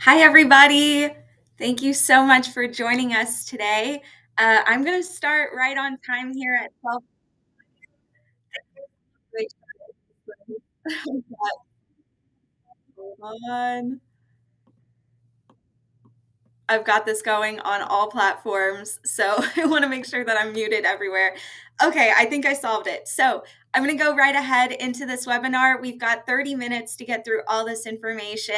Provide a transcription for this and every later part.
Hi, everybody. Thank you so much for joining us today. I'm going to start right on time here at 12. Hold on. I've got this going on all platforms, so I want to make sure that I'm muted everywhere. Okay, I think I solved it. So I'm going to go right ahead into this webinar. We've got 30 minutes to get through all this information.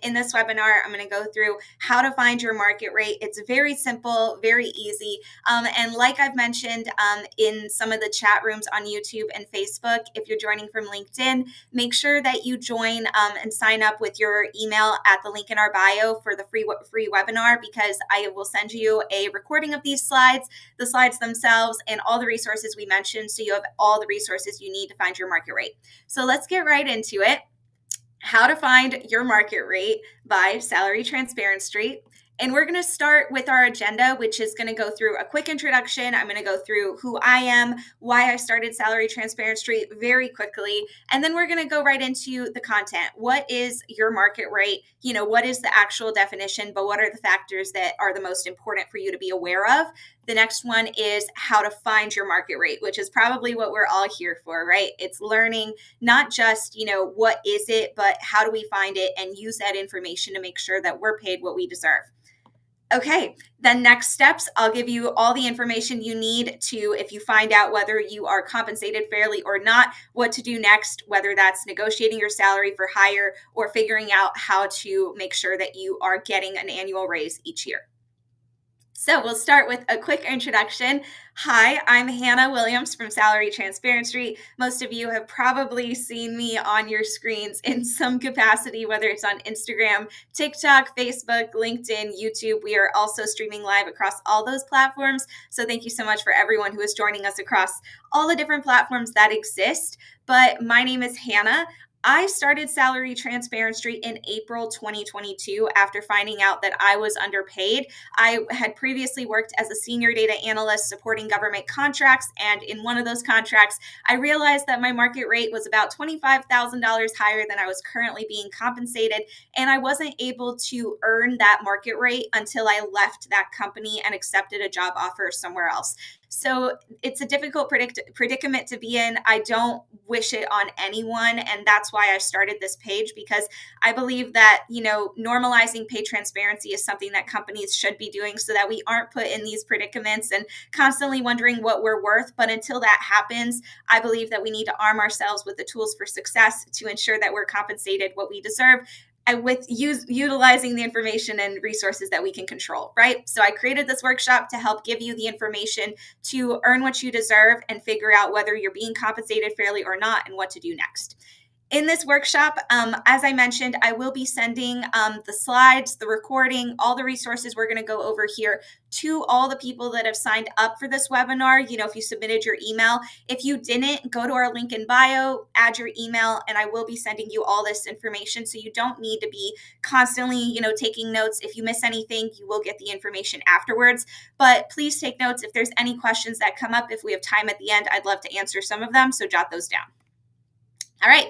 In this webinar, I'm going to go through how to find your market rate. It's very simple, very easy. And like I've mentioned in some of the chat rooms on YouTube and Facebook, if you're joining from LinkedIn, make sure that you join and sign up with your email at the link in our bio for the free webinar, because I will send you a recording of these slides, the slides themselves, and all the resources we mentioned, so you have all the resources you need to find your market rate. So let's get right into it. How to find your market rate by Salary Transparency. And we're going to start with our agenda, which is going to go through a quick introduction. I'm going to go through who I am, why I started Salary Transparency very quickly, and then we're going to go right into the content. What is your market rate? What is the actual definition, but what are the factors that are the most important for you to be aware of? The next one is how to find your market rate, which is probably what we're all here for, right? It's learning not just, what is it, but how do we find it and use that information to make sure that we're paid what we deserve. Okay, then next steps, I'll give you all the information you need to, if you find out whether you are compensated fairly or not, what to do next, whether that's negotiating your salary for higher or figuring out how to make sure that you are getting an annual raise each year. So we'll start with a quick introduction. Hi, I'm Hannah Williams from Salary Transparency. Most of you have probably seen me on your screens in some capacity, whether it's on Instagram, TikTok, Facebook, LinkedIn, YouTube. We are also streaming live across all those platforms. So thank you so much for everyone who is joining us across all the different platforms that exist. But my name is Hannah. I started Salary Transparency in April 2022 after finding out that I was underpaid. I had previously worked as a senior data analyst supporting government contracts, and in one of those contracts, I realized that my market rate was about $25,000 higher than I was currently being compensated, and I wasn't able to earn that market rate until I left that company and accepted a job offer somewhere else. So it's a difficult predicament to be in. I don't wish it on anyone, and that's why I started this page, because I believe that, normalizing pay transparency is something that companies should be doing so that we aren't put in these predicaments and constantly wondering what we're worth. But until that happens, I believe that we need to arm ourselves with the tools for success to ensure that we're compensated what we deserve, and with utilizing the information and resources that we can control, right? So I created this workshop to help give you the information to earn what you deserve and figure out whether you're being compensated fairly or not and what to do next. In this workshop, as I mentioned, I will be sending the slides, the recording, all the resources we're going to go over here to all the people that have signed up for this webinar. If you submitted your email. If you didn't, go to our link in bio, add your email, and I will be sending you all this information. So you don't need to be constantly, taking notes. If you miss anything, you will get the information afterwards. But please take notes if there's any questions that come up. If we have time at the end, I'd love to answer some of them. So jot those down. All right.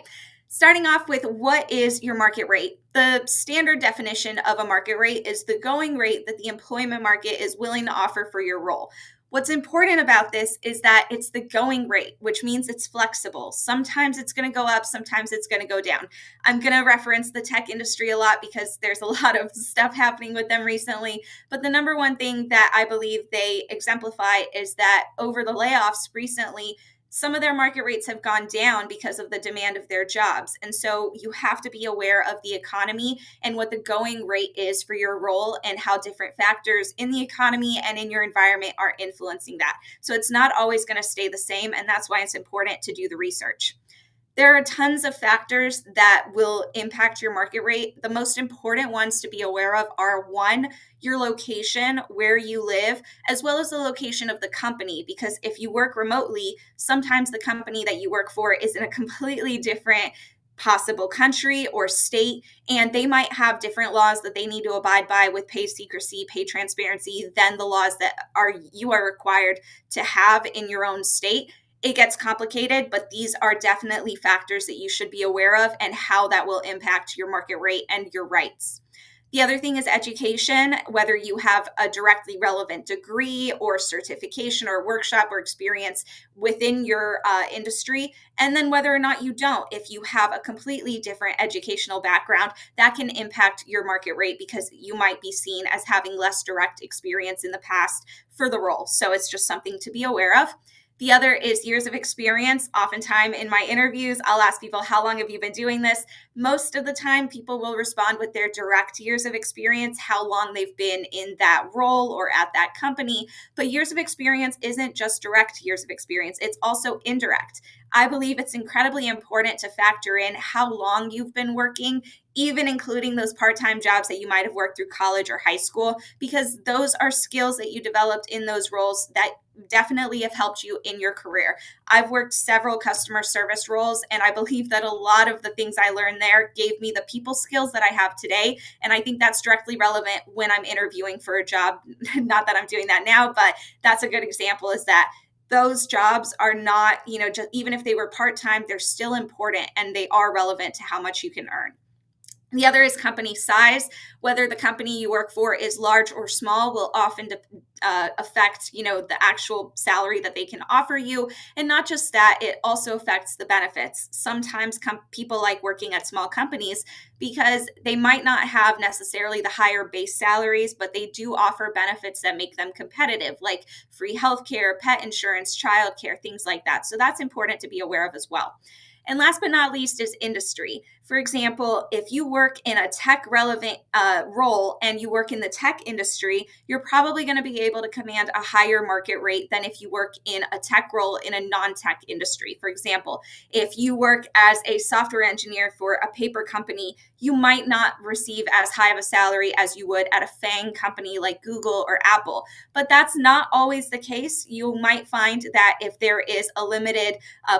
Starting off with, what is your market rate? The standard definition of a market rate is the going rate that the employment market is willing to offer for your role. What's important about this is that it's the going rate, which means it's flexible. Sometimes it's going to go up, sometimes it's going to go down. I'm going to reference the tech industry a lot because there's a lot of stuff happening with them recently. But the number one thing that I believe they exemplify is that over the layoffs recently, some of their market rates have gone down because of the demand of their jobs. And so you have to be aware of the economy and what the going rate is for your role and how different factors in the economy and in your environment are influencing that. So it's not always going to stay the same. And that's why it's important to do the research. There are tons of factors that will impact your market rate. The most important ones to be aware of are, one, your location, where you live, as well as the location of the company. Because if you work remotely, sometimes the company that you work for is in a completely different possible country or state, and they might have different laws that they need to abide by with pay secrecy, pay transparency than the laws that you are required to have in your own state. It gets complicated, but these are definitely factors that you should be aware of and how that will impact your market rate and your rights. The other thing is education, whether you have a directly relevant degree or certification or workshop or experience within your industry, and then whether or not you don't. If you have a completely different educational background, that can impact your market rate because you might be seen as having less direct experience in the past for the role. So it's just something to be aware of. The other is years of experience. Oftentimes in my interviews, I'll ask people, how long have you been doing this? Most of the time, people will respond with their direct years of experience, how long they've been in that role or at that company. But years of experience isn't just direct years of experience, it's also indirect. I believe it's incredibly important to factor in how long you've been working, even including those part-time jobs that you might have worked through college or high school, because those are skills that you developed in those roles that definitely have helped you in your career. I've worked several customer service roles, and I believe that a lot of the things I learned there gave me the people skills that I have today. And I think that's directly relevant when I'm interviewing for a job. Not that I'm doing that now, but that's a good example, is that those jobs are not, just even if they were part-time, they're still important and they are relevant to how much you can earn. The other is company size. Whether the company you work for is large or small will often affect, the actual salary that they can offer you. And not just that, it also affects the benefits. Sometimes people like working at small companies because they might not have necessarily the higher base salaries, but they do offer benefits that make them competitive, like free healthcare, pet insurance, childcare, things like that. So that's important to be aware of as well. And last but not least is industry. For example, if you work in a tech relevant role and you work in the tech industry, you're probably going to be able to command a higher market rate than if you work in a tech role in a non-tech industry. For example, if you work as a software engineer for a paper company, you might not receive as high of a salary as you would at a FANG company like Google or Apple. But that's not always the case. You might find that if there is a limited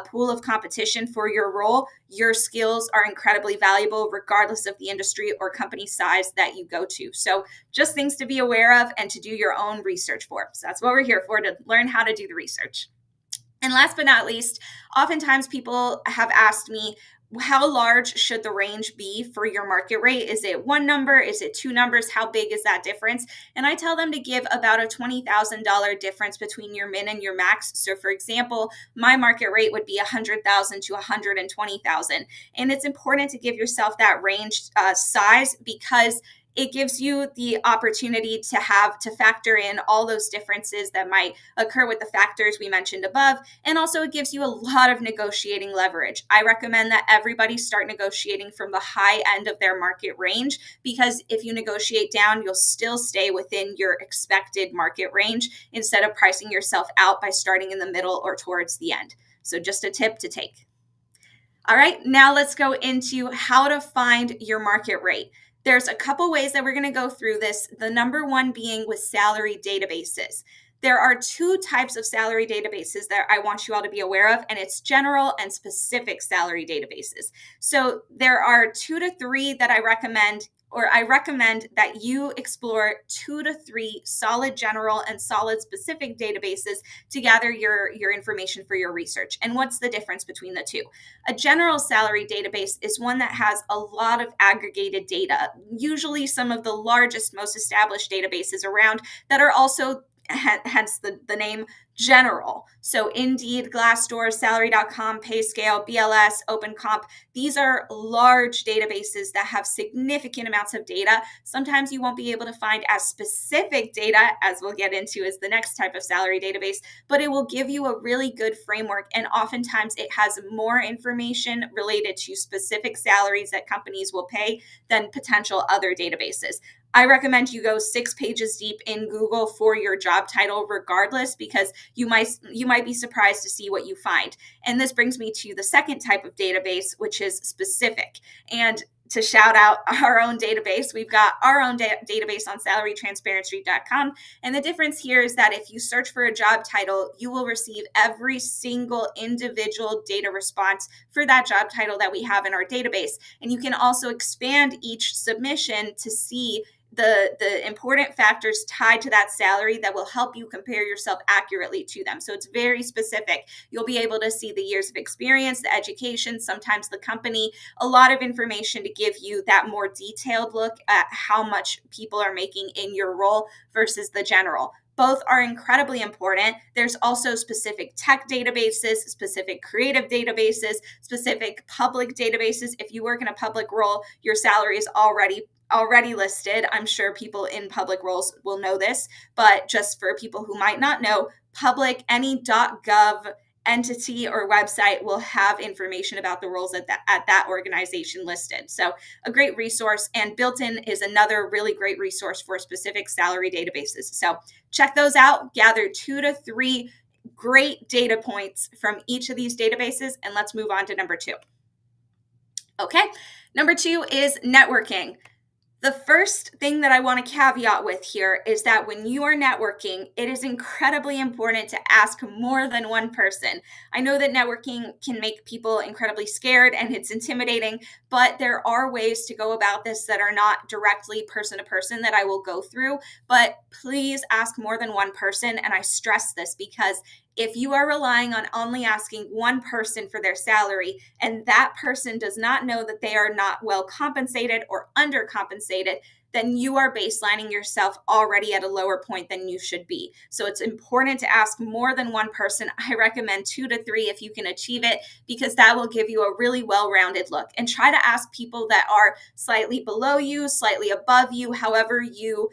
pool of competition for your role, your skills are incredibly valuable regardless of the industry or company size that you go to. So just things to be aware of and to do your own research for. So that's what we're here for, to learn how to do the research. And last but not least, oftentimes people have asked me, how large should the range be for your market rate? Is it one number? Is it two numbers? How big is that difference? And I tell them to give about a $20,000 difference between your min and your max. So for example, my market rate would be $100,000 to $120,000. And it's important to give yourself that range size because it gives you the opportunity to factor in all those differences that might occur with the factors we mentioned above. And also it gives you a lot of negotiating leverage. I recommend that everybody start negotiating from the high end of their market range, because if you negotiate down, you'll still stay within your expected market range instead of pricing yourself out by starting in the middle or towards the end. So just a tip to take. All right, now let's go into how to find your market rate. There's a couple ways that we're going to go through this. The number one being with salary databases. There are two types of salary databases that I want you all to be aware of, and it's general and specific salary databases. So there are 2 to 3 that I recommend that you explore 2 to 3 solid general and solid specific databases to gather your information for your research. And what's the difference between the two? A general salary database is one that has a lot of aggregated data, usually some of the largest, most established databases around that are also, hence the name, general. So Indeed, Glassdoor, Salary.com, PayScale, BLS, OpenComp, these are large databases that have significant amounts of data. Sometimes you won't be able to find as specific data, as we'll get into as the next type of salary database, but it will give you a really good framework. And oftentimes it has more information related to specific salaries that companies will pay than potential other databases. I recommend you go 6 pages deep in Google for your job title regardless, because you might be surprised to see what you find. And this brings me to the second type of database, which is specific. And to shout out our own database, we've got our own database on salarytransparency.com. And the difference here is that if you search for a job title, you will receive every single individual data response for that job title that we have in our database. And you can also expand each submission to see the important factors tied to that salary that will help you compare yourself accurately to them. So it's very specific. You'll be able to see the years of experience, the education, sometimes the company, a lot of information to give you that more detailed look at how much people are making in your role versus the general. Both are incredibly important. There's also specific tech databases, specific creative databases, specific public databases. If you work in a public role, your salary is already listed. I'm sure people in public roles will know this, but just for people who might not know, any .gov entity or website will have information about the roles at that organization listed. So a great resource, and Built-in is another really great resource for specific salary databases. So check those out, gather 2 to 3 great data points from each of these databases, and let's move on to number 2. Okay, number 2 is networking. The first thing that I want to caveat with here is that when you are networking, it is incredibly important to ask more than one person. I know that networking can make people incredibly scared and it's intimidating, but there are ways to go about this that are not directly person to person that I will go through. But please ask more than one person. And I stress this because if you are relying on only asking one person for their salary and that person does not know that they are not well compensated or undercompensated, then you are baselining yourself already at a lower point than you should be. So it's important to ask more than one person. I recommend 2 to 3 if you can achieve it, because that will give you a really well-rounded look. And try to ask people that are slightly below you, slightly above you, however you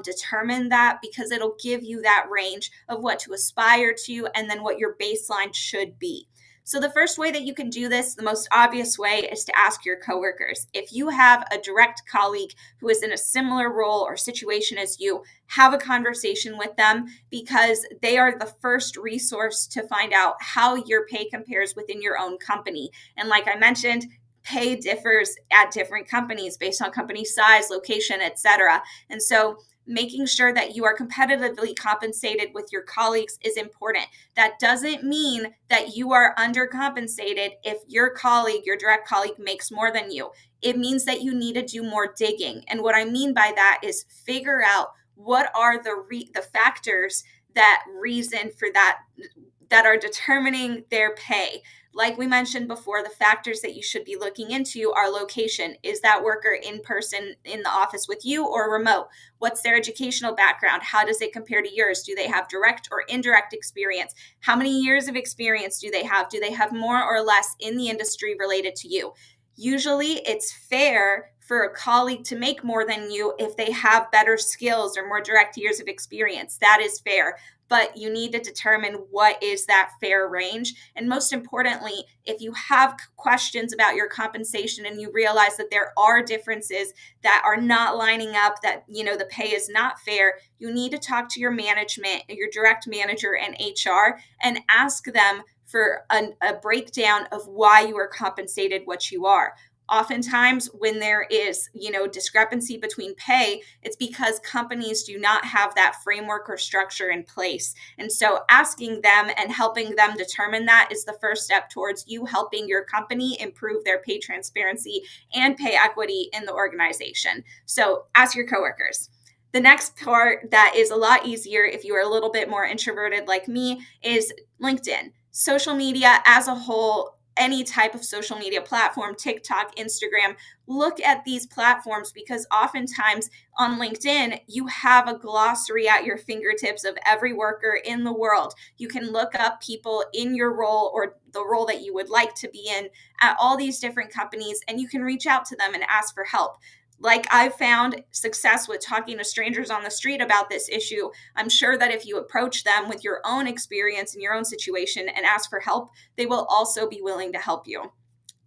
determine that, because it'll give you that range of what to aspire to and then what your baseline should be. So the first way that you can do this, the most obvious way, is to ask your coworkers. If you have a direct colleague who is in a similar role or situation as you, have a conversation with them, because they are the first resource to find out how your pay compares within your own company. And like I mentioned, pay differs at different companies based on company size, location, etc. And so making sure that you are competitively compensated with your colleagues is important. That doesn't mean that you are undercompensated if your colleague, your direct colleague, makes more than you. It means that you need to do more digging. And what I mean by that is figure out what are the factors that reason for that are determining their pay. Like we mentioned before, the factors that you should be looking into are location. Is that worker in person in the office with you or remote? What's their educational background? How does it compare to yours? Do they have direct or indirect experience? How many years of experience do they have? Do they have more or less in the industry related to you? Usually it's fair for a colleague to make more than you if they have better skills or more direct years of experience. That is fair. But you need to determine what is that fair range. And most importantly, if you have questions about your compensation and you realize that there are differences that are not lining up, that the pay is not fair, you need to talk to your management, your direct manager and HR, and ask them for a breakdown of why you are compensated what you are. Oftentimes when there is, discrepancy between pay, it's because companies do not have that framework or structure in place. And so asking them and helping them determine that is the first step towards you helping your company improve their pay transparency and pay equity in the organization. So ask your coworkers. The next part that is a lot easier if you are a little bit more introverted like me is LinkedIn. Social media as a whole, any type of social media platform, TikTok, Instagram, look at these platforms, because oftentimes on LinkedIn, you have a glossary at your fingertips of every worker in the world. You can look up people in your role or the role that you would like to be in at all these different companies, and you can reach out to them and ask for help. Like I've found success with talking to strangers on the street about this issue, I'm sure that if you approach them with your own experience in your own situation and ask for help, they will also be willing to help you.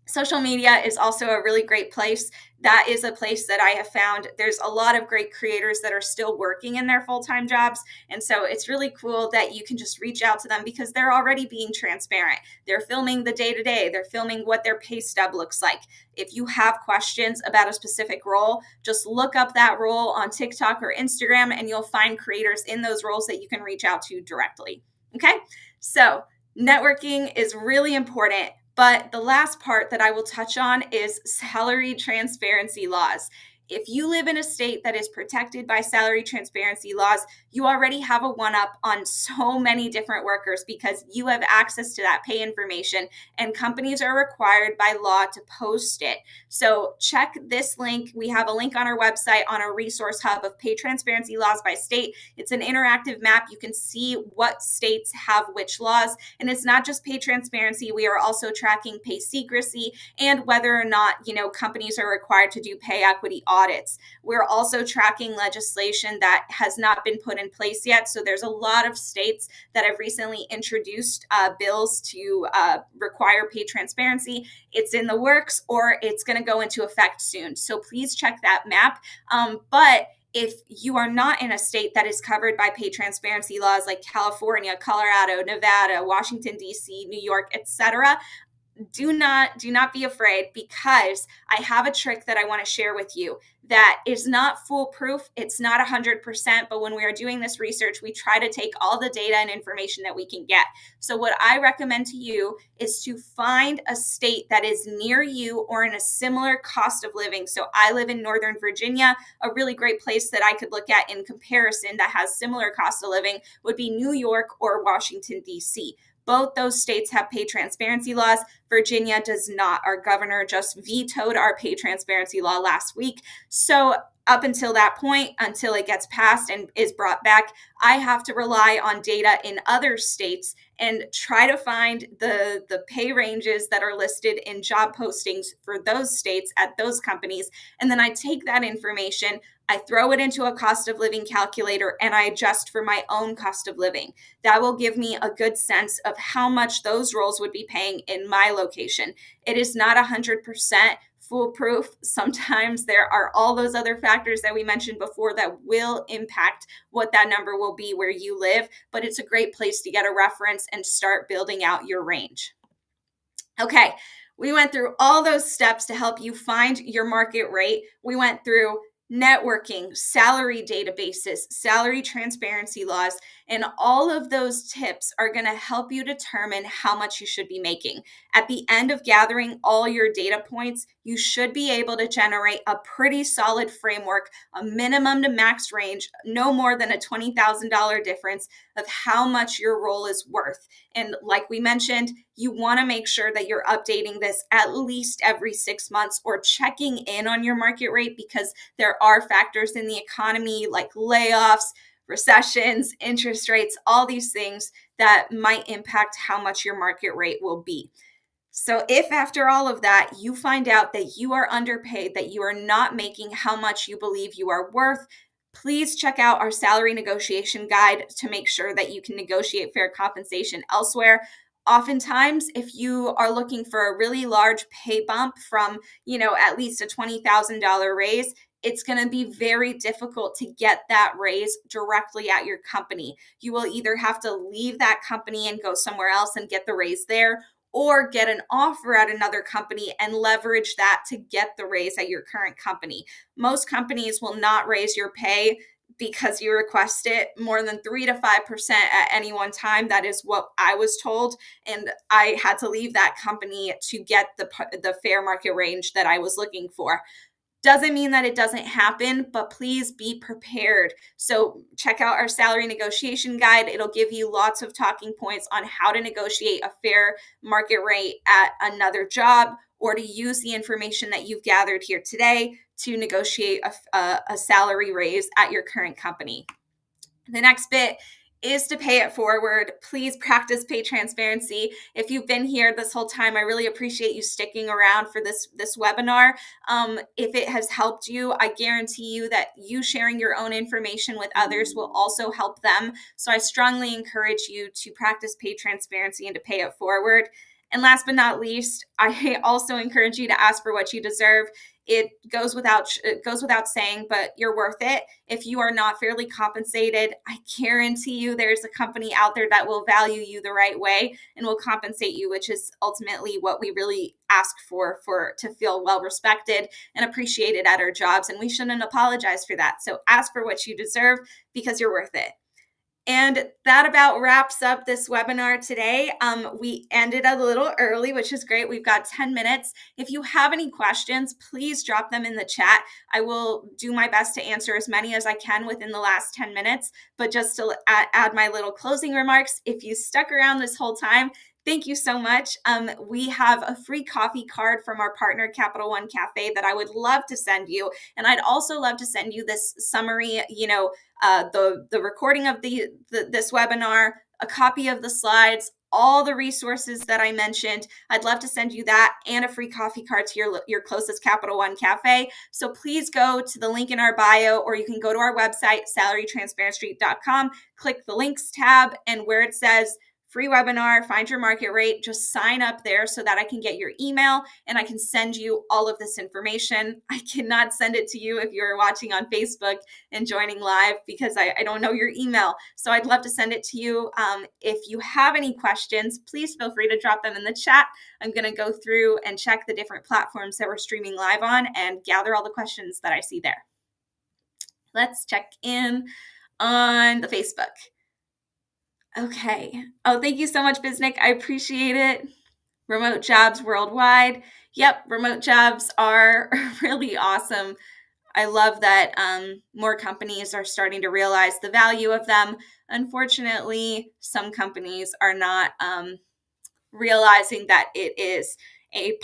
Social media is also a really great place. That is a place that I have found there's a lot of great creators that are still working in their full-time jobs. And so it's really cool that you can just reach out to them because they're already being transparent. They're filming the day-to-day. They're filming what their pay stub looks like. If you have questions about a specific role, just look up that role on TikTok or Instagram and you'll find creators in those roles that you can reach out to directly. Okay? So networking is really important. But the last part that I will touch on is salary transparency laws. If you live in a state that is protected by salary transparency laws, you already have a one-up on so many different workers because you have access to that pay information, and companies are required by law to post it. So check this link. We have a link on our website on our resource hub of pay transparency laws by state. It's an interactive map. You can see what states have which laws, and it's not just pay transparency. We are also tracking pay secrecy and whether or not, companies are required to do pay equity audits. We're also tracking legislation that has not been put in place yet. So there's a lot of states that have recently introduced bills to require pay transparency. It's in the works, or it's going to go into effect soon. So please check that map. But if you are not in a state that is covered by pay transparency laws like California, Colorado, Nevada, Washington, D.C., New York, etc., do not be afraid, because I have a trick that I want to share with you that is not foolproof. It's not 100%, but when we are doing this research, we try to take all the data and information that we can get. So what I recommend to you is to find a state that is near you or in a similar cost of living. So I live in Northern Virginia. A really great place that I could look at in comparison that has similar cost of living would be New York or Washington, D.C. Both those states have pay transparency laws. Virginia does not. Our governor just vetoed our pay transparency law last week. So up until that point, until it gets passed and is brought back, I have to rely on data in other states and try to find the pay ranges that are listed in job postings for those states at those companies. And then I take that information, I throw it into a cost of living calculator, and I adjust for my own cost of living. That will give me a good sense of how much those roles would be paying in my location. It is not 100% foolproof. Sometimes there are all those other factors that we mentioned before that will impact what that number will be where you live, but it's a great place to get a reference and start building out your range. Okay, we went through all those steps to help you find your market rate. We went through networking, salary databases, salary transparency laws, and all of those tips are going to help you determine how much you should be making. At the end of gathering all your data points, you should be able to generate a pretty solid framework, a minimum to max range, no more than a $20,000 difference of how much your role is worth. And like we mentioned, you want to make sure that you're updating this at least every 6 months or checking in on your market rate, because there are factors in the economy like layoffs, recessions, interest rates, all these things that might impact how much your market rate will be. So if after all of that, you find out that you are underpaid, that you are not making how much you believe you are worth, please check out our salary negotiation guide to make sure that you can negotiate fair compensation elsewhere. Oftentimes, if you are looking for a really large pay bump from, at least a $20,000 raise, it's going to be very difficult to get that raise directly at your company. You will either have to leave that company and go somewhere else and get the raise there, or get an offer at another company and leverage that to get the raise at your current company. Most companies will not raise your pay because you request it more than 3 to 5% at any one time. That is what I was told. And I had to leave that company to get the fair market range that I was looking for. Doesn't mean that it doesn't happen, but please be prepared. So check out our salary negotiation guide. It'll give you lots of talking points on how to negotiate a fair market rate at another job, or to use the information that you've gathered here today to negotiate a salary raise at your current company. The next bit is to pay it forward. Please practice pay transparency. If you've been here this whole time, I really appreciate you sticking around for this webinar. If it has helped you, I guarantee you that you sharing your own information with others will also help them. So I strongly encourage you to practice pay transparency and to pay it forward. And last but not least, I also encourage you to ask for what you deserve. It goes without saying, but you're worth it. If you are not fairly compensated, I guarantee you there's a company out there that will value you the right way and will compensate you, which is ultimately what we really ask for to feel well respected and appreciated at our jobs. And we shouldn't apologize for that. So ask for what you deserve, because you're worth it. And that about wraps up this webinar today. We ended a little early, which is great. We've got 10 minutes. If you have any questions, please drop them in the chat. I will do my best to answer as many as I can within the last 10 minutes. But just to add my little closing remarks, if you stuck around this whole time, thank you so much. We have a free coffee card from our partner, Capital One Cafe, that I would love to send you. And I'd also love to send you this summary, the recording of this webinar, a copy of the slides, all the resources that I mentioned. I'd love to send you that and a free coffee card to your closest Capital One Cafe. So please go to the link in our bio, or you can go to our website, salarytransparentstreet.com, click the links tab, and where it says free webinar, find your market rate, just sign up there so that I can get your email and I can send you all of this information. I cannot send it to you if you're watching on Facebook and joining live because I don't know your email. So I'd love to send it to you. If you have any questions, please feel free to drop them in the chat. I'm going to go through and check the different platforms that we're streaming live on and gather all the questions that I see there. Let's check in on the Facebook. Okay. Oh, thank you so much, Biznick. I appreciate it. Remote jobs worldwide. Yep, remote jobs are really awesome. I love that more companies are starting to realize the value of them. Unfortunately, some companies are not realizing that it is a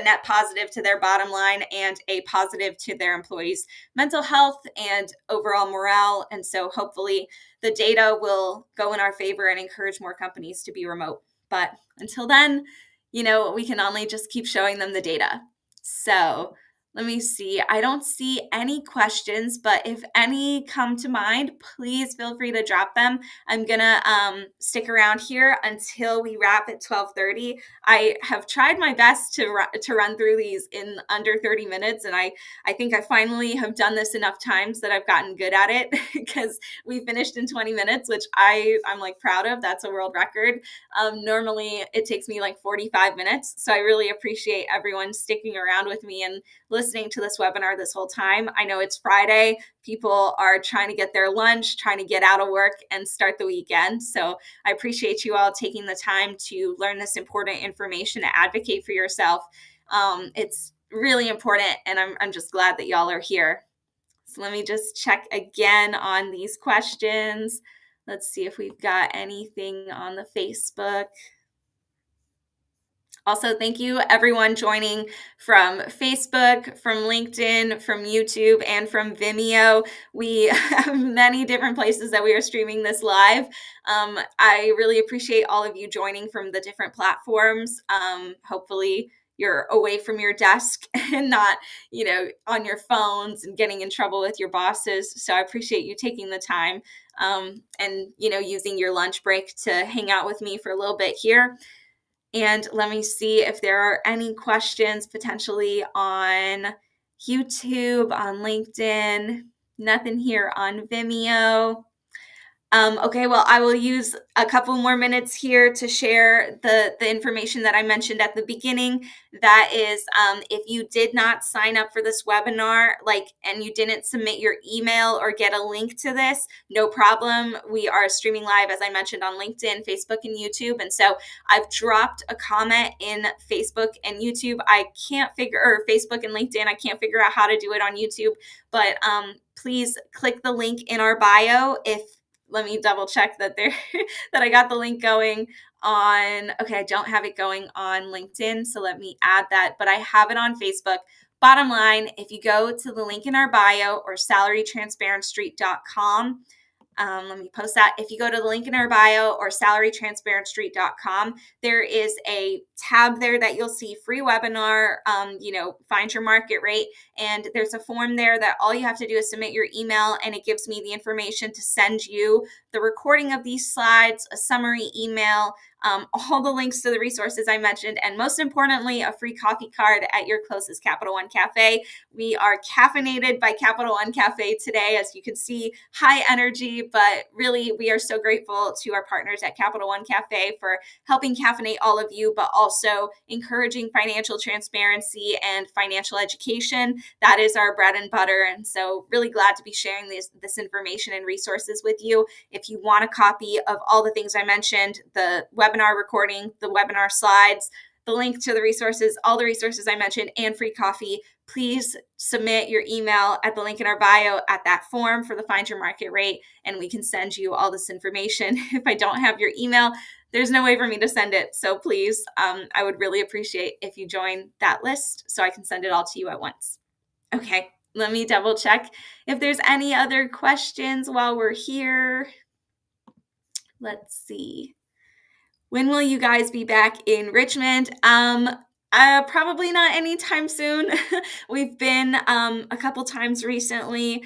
net positive to their bottom line and a positive to their employees' mental health and overall morale. And so hopefully the data will go in our favor and encourage more companies to be remote. But until then, we can only just keep showing them the data. So let me see. I don't see any questions, but if any come to mind, please feel free to drop them. I'm gonna stick around here until we wrap at 12:30. I have tried my best to run through these in under 30 minutes, and I think I finally have done this enough times that I've gotten good at it because we finished in 20 minutes, which I'm like proud of. That's a world record. Normally it takes me like 45 minutes, so I really appreciate everyone sticking around with me and listening to this webinar this whole time. I know it's Friday. People are trying to get their lunch, trying to get out of work and start the weekend. So I appreciate you all taking the time to learn this important information, to advocate for yourself. It's really important, and I'm just glad that y'all are here. So let me just check again on these questions. Let's see if we've got anything on the Facebook. Also, thank you everyone joining from Facebook, from LinkedIn, from YouTube, and from Vimeo. We have many different places that we are streaming this live. I really appreciate all of you joining from the different platforms. Hopefully you're away from your desk and not, on your phones and getting in trouble with your bosses. So I appreciate you taking the time and, using your lunch break to hang out with me for a little bit here. And let me see if there are any questions potentially on YouTube, on LinkedIn. Nothing here on Vimeo. Okay, well, I will use a couple more minutes here to share the information that I mentioned at the beginning. That is, if you did not sign up for this webinar, and you didn't submit your email or get a link to this, no problem. We are streaming live, as I mentioned, on LinkedIn, Facebook, and YouTube. And so I've dropped a comment in Facebook and YouTube. Or Facebook and LinkedIn, I can't figure out how to do it on YouTube, but please click the link in our bio let me double check that that I got the link going on. Okay, I don't have it going on LinkedIn, so let me add that, but I have it on Facebook. Bottom line, if you go to the link in our bio or salarytransparentstreet.com, let me post that. If you go to the link in our bio or salarytransparentstreet.com, there is a tab there that you'll see free webinar, find your market rate. And there's a form there that all you have to do is submit your email, and it gives me the information to send you the recording of these slides, a summary email, all the links to the resources I mentioned, and most importantly, a free coffee card at your closest Capital One Cafe. We are caffeinated by Capital One Cafe today, as you can see, high energy, but really we are so grateful to our partners at Capital One Cafe for helping caffeinate all of you, but also encouraging financial transparency and financial education. That is our bread and butter. And so really glad to be sharing this information and resources with you. If you want a copy of all the things I mentioned, the webinar recording, the webinar slides, the link to the resources, all the resources I mentioned, and free coffee, please submit your email at the link in our bio at that form for the Find Your Market Rate, and we can send you all this information. If I don't have your email, there's no way for me to send it. So please, I would really appreciate if you join that list so I can send it all to you at once. Okay, let me double check if there's any other questions while we're here. Let's see. When will you guys be back in Richmond? Probably not anytime soon. We've been a couple times recently.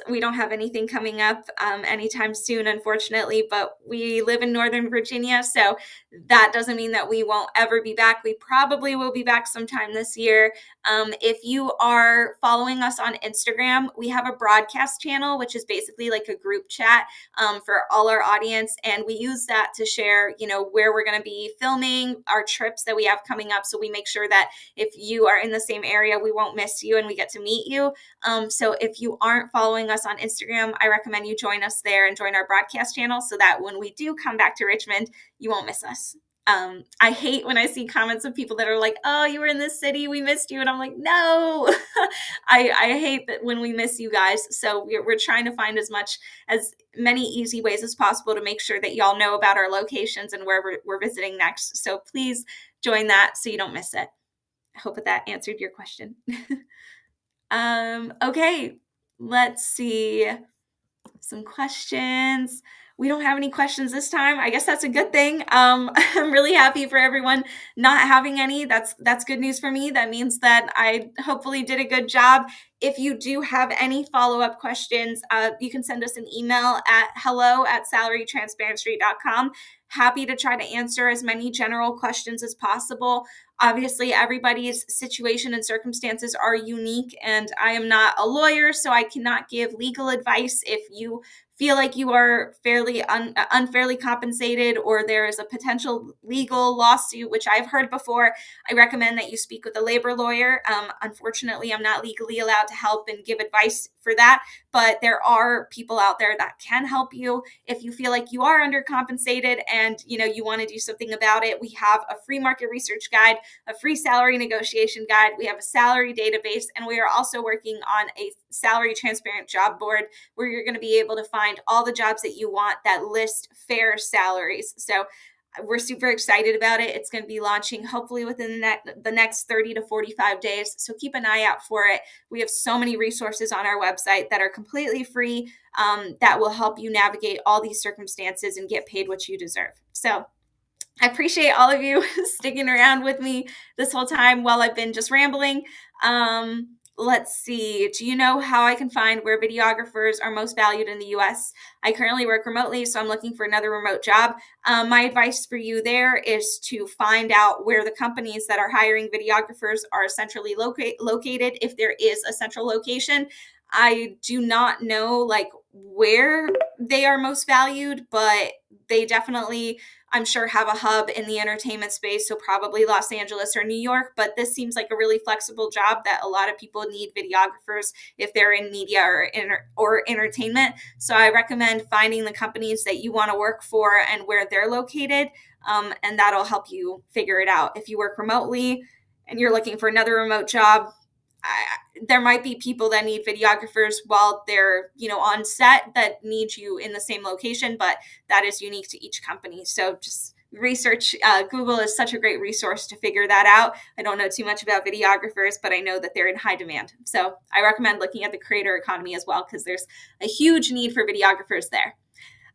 We don't have anything coming up anytime soon, unfortunately, but we live in Northern Virginia, so that doesn't mean that we won't ever be back. We probably will be back sometime this year. If you are following us on Instagram, we have a broadcast channel, which is basically like a group chat for all our audience, and we use that to share, where we're going to be filming, our trips that we have coming up, so we make sure that if you are in the same area, we won't miss you and we get to meet you. So if you aren't following us on Instagram, I recommend you join us there and join our broadcast channel so that when we do come back to Richmond, you won't miss us. I hate when I see comments of people that are like, oh, you were in this city, we missed you. And I'm like, no, I hate that when we miss you guys. So we're trying to find as many easy ways as possible to make sure that y'all know about our locations and where we're visiting next. So please join that so you don't miss it. I hope that answered your question. Okay, let's see some questions. We don't have any questions this time. I guess that's a good thing. I'm really happy for everyone not having any. That's good news for me. That means that I hopefully did a good job. If you do have any follow-up questions, you can send us an email at hello@salarytransparency.com. Happy to try to answer as many general questions as possible. Obviously, everybody's situation and circumstances are unique, and I am not a lawyer, so I cannot give legal advice. If you feel like you are unfairly compensated or there is a potential legal lawsuit, which I've heard before, I recommend that you speak with a labor lawyer. Unfortunately, I'm not legally allowed to help and give advice for that, but there are people out there that can help you. If you feel like you are undercompensated and you want to do something about it, we have a free market research guide, a free salary negotiation guide. We have a salary database, and we are also working on a salary transparent job board where you're going to be able to find all the jobs that you want that list fair salaries. So we're super excited about it. It's going to be launching hopefully within the next 30 to 45 days. So keep an eye out for it. We have so many resources on our website that are completely free that will help you navigate all these circumstances and get paid what you deserve. So I appreciate all of you sticking around with me this whole time while I've been just rambling. Let's see. Do you know how I can find where videographers are most valued in the U.S.? I currently work remotely, so I'm looking for another remote job. My advice for you there is to find out where the companies that are hiring videographers are centrally located, if there is a central location. I do not know where they are most valued, but they definitely, I'm sure, have a hub in the entertainment space, so probably Los Angeles or New York, but this seems like a really flexible job that a lot of people need videographers if they're in media or entertainment. So I recommend finding the companies that you want to work for and where they're located, and that'll help you figure it out. If you work remotely and you're looking for another remote job, there might be people that need videographers while they're, on set that need you in the same location, but that is unique to each company. So just research. Google is such a great resource to figure that out. I don't know too much about videographers, but I know that they're in high demand. So I recommend looking at the creator economy as well, because there's a huge need for videographers there.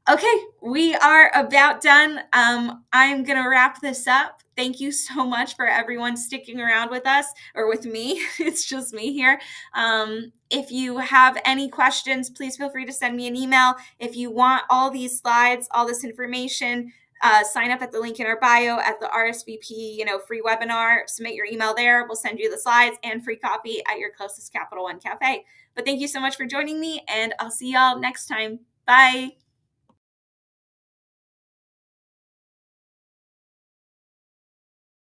Okay, we are about done. I'm going to wrap this up. Thank you so much for everyone sticking around with us, or with me. It's just me here. If you have any questions, please feel free to send me an email. If you want all these slides, all this information, sign up at the link in our bio at the RSVP, free webinar. Submit your email there. We'll send you the slides and free coffee at your closest Capital One cafe. But thank you so much for joining me, and I'll see y'all next time. Bye.